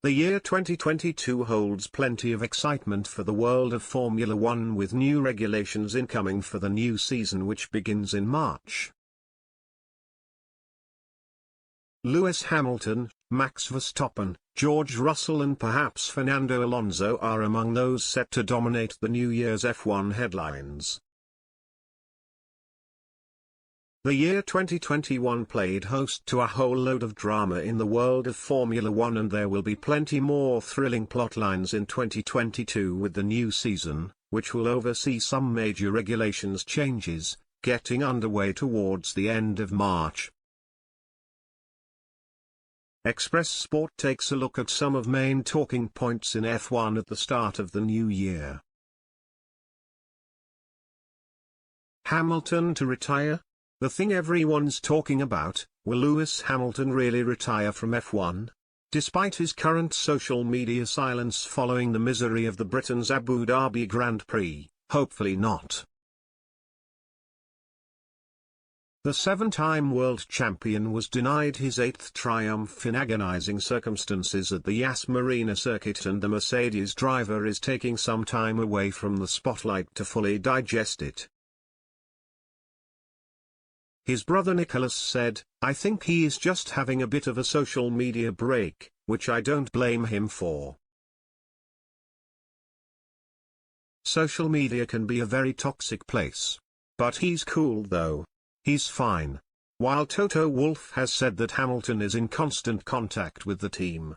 The year 2022 holds plenty of excitement for the world of Formula One, with new regulations incoming for the new season which begins in March. Lewis Hamilton, Max Verstappen, George Russell and perhaps Fernando Alonso are among those set to dominate the new year's F1 headlines. The year 2021 played host to a whole load of drama in the world of Formula One, and there will be plenty more thrilling plotlines in 2022 with the new season, which will oversee some major regulations changes, getting underway towards the end of March. Express Sport takes a look at some of main talking points in F1 at the start of the new year. Hamilton to retire? The thing everyone's talking about: will Lewis Hamilton really retire from F1? Despite his current social media silence following the misery of the Britain's Abu Dhabi Grand Prix, hopefully not. The seven-time world champion was denied his eighth triumph in agonizing circumstances at the Yas Marina circuit, and the Mercedes driver is taking some time away from the spotlight to fully digest it. His brother Nicholas said, "I think he is just having a bit of a social media break, which I don't blame him for." Social media can be a very toxic place. But he's cool though. He's fine. While Toto Wolff has said that Hamilton is in constant contact with the team.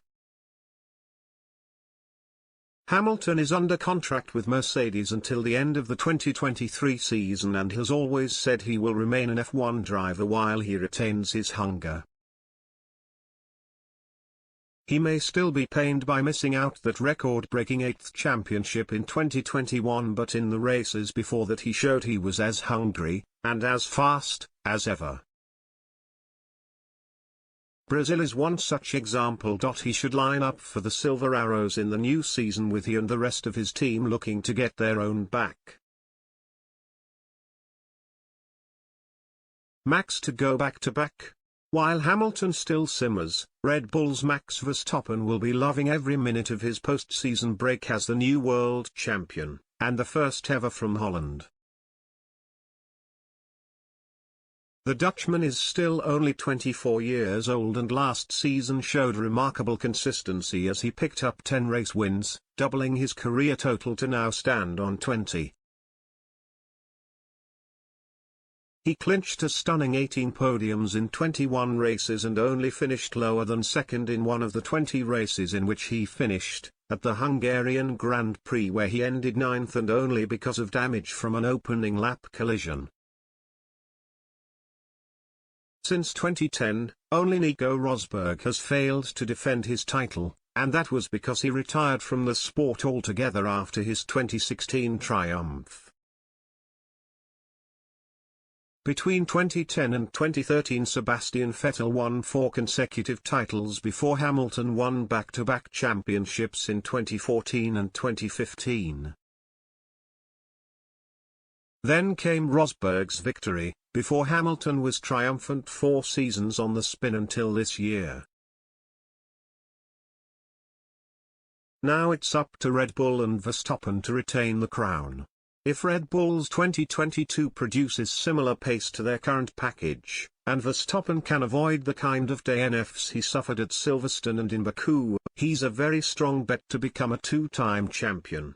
Hamilton is under contract with Mercedes until the end of the 2023 season and has always said he will remain an F1 driver while he retains his hunger. He may still be pained by missing out that record-breaking 8th championship in 2021, but in the races before that he showed he was as hungry, and as fast, as ever. Brazil is one such example. He should line up for the Silver Arrows in the new season, with he and the rest of his team looking to get their own back. Max to go back-to-back? While Hamilton still simmers, Red Bull's Max Verstappen will be loving every minute of his post-season break as the new world champion, and the first ever from Holland. The Dutchman is still only 24 years old and last season showed remarkable consistency as he picked up 10 race wins, doubling his career total to now stand on 20. He clinched a stunning 18 podiums in 21 races and only finished lower than second in one of the 20 races in which he finished, at the Hungarian Grand Prix, where he ended 9th and only because of damage from an opening lap collision. Since 2010, only Nico Rosberg has failed to defend his title, and that was because he retired from the sport altogether after his 2016 triumph. Between 2010 and 2013, Sebastian Vettel won 4 consecutive titles before Hamilton won back-to-back championships in 2014 and 2015. Then came Rosberg's victory, before Hamilton was triumphant 4 seasons on the spin until this year. Now it's up to Red Bull and Verstappen to retain the crown. If Red Bull's 2022 produces similar pace to their current package, and Verstappen can avoid the kind of DNFs he suffered at Silverstone and in Baku, he's a very strong bet to become a 2-time champion.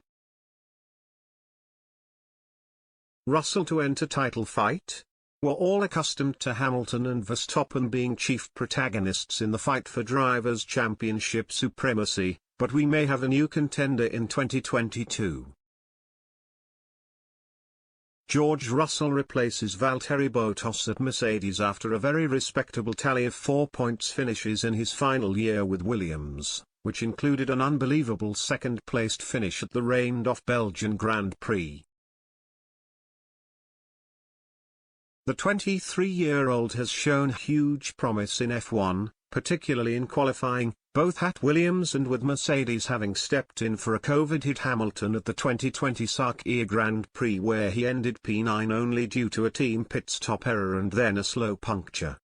Russell to enter title fight? We're all accustomed to Hamilton and Verstappen being chief protagonists in the fight for drivers' championship supremacy, but we may have a new contender in 2022. George Russell replaces Valtteri Bottas at Mercedes after a very respectable tally of 4 points finishes in his final year with Williams, which included an unbelievable second-placed finish at the rained-off Belgian Grand Prix. The 23-year-old has shown huge promise in F1, particularly in qualifying, both at Williams and with Mercedes, having stepped in for a COVID-hit Hamilton at the 2020 Sakhir Grand Prix, where he ended P9 only due to a team pit stop error and then a slow puncture.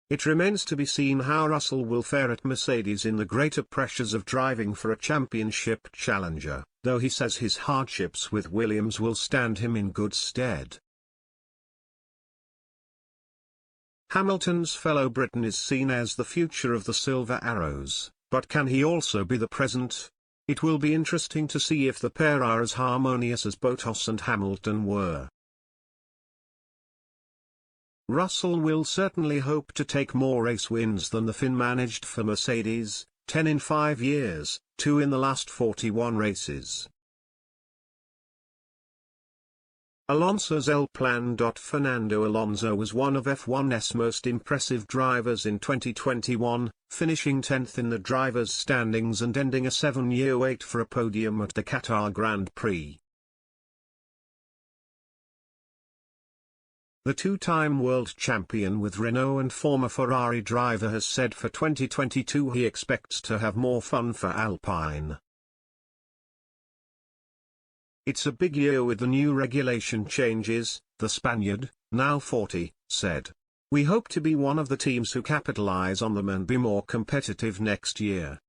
It remains to be seen how Russell will fare at Mercedes in the greater pressures of driving for a championship challenger, though he says his hardships with Williams will stand him in good stead. Hamilton's fellow Briton is seen as the future of the Silver Arrows, but can he also be the present? It will be interesting to see if the pair are as harmonious as Bottas and Hamilton were. Russell will certainly hope to take more race wins than the Finn managed for Mercedes, 10 in 5 years, 2 in the last 41 races. Alonso's L plan. Fernando Alonso was one of F1's most impressive drivers in 2021, finishing 10th in the drivers' standings and ending a 7-year wait for a podium at the Qatar Grand Prix. The two-time world champion with Renault and former Ferrari driver has said for 2022 he expects to have more fun for Alpine. "It's a big year with the new regulation changes," the Spaniard, now 40, said. "We hope to be one of the teams who capitalize on them and be more competitive next year."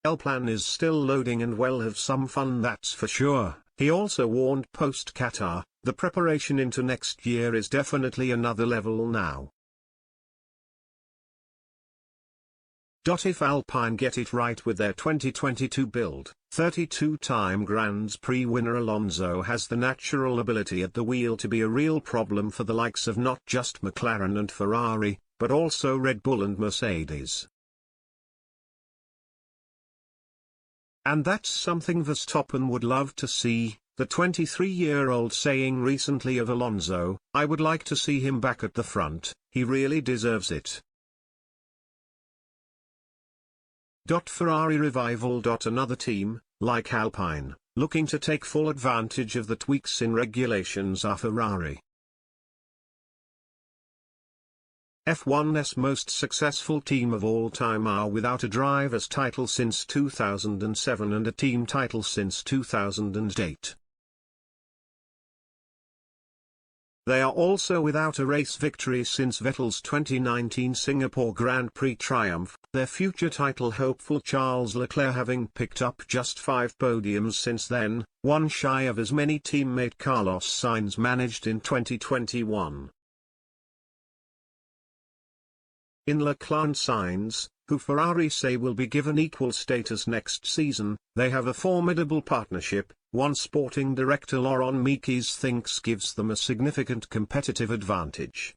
Alpine is still loading and will have some fun, that's for sure. He also warned post-Qatar, "The preparation into next year is definitely another level now." If Alpine get it right with their 2022 build, 32-time Grand Prix winner Alonso has the natural ability at the wheel to be a real problem for the likes of not just McLaren and Ferrari, but also Red Bull and Mercedes. And that's something Verstappen would love to see, the 23-year-old saying recently of Alonso, "I would like to see him back at the front, he really deserves it." Ferrari revival. Another team, like Alpine, looking to take full advantage of the tweaks in regulations are Ferrari. F1's most successful team of all time are without a driver's title since 2007 and a team title since 2008. They are also without a race victory since Vettel's 2019 Singapore Grand Prix triumph, their future title hopeful Charles Leclerc having picked up just 5 podiums since then, one shy of as many teammate Carlos Sainz managed in 2021. In Leclerc and Sainz, who Ferrari say will be given equal status next season, they have a formidable partnership, one sporting director Laurent Mekies thinks gives them a significant competitive advantage.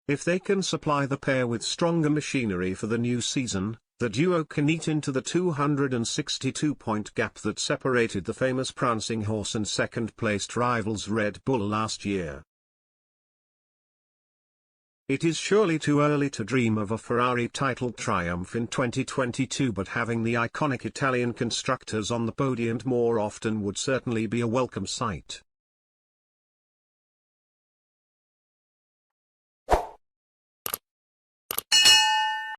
If they can supply the pair with stronger machinery for the new season, the duo can eat into the 262-point gap that separated the famous prancing horse and second-placed rivals Red Bull last year. It is surely too early to dream of a Ferrari title triumph in 2022, but having the iconic Italian constructors on the podium more often would certainly be a welcome sight.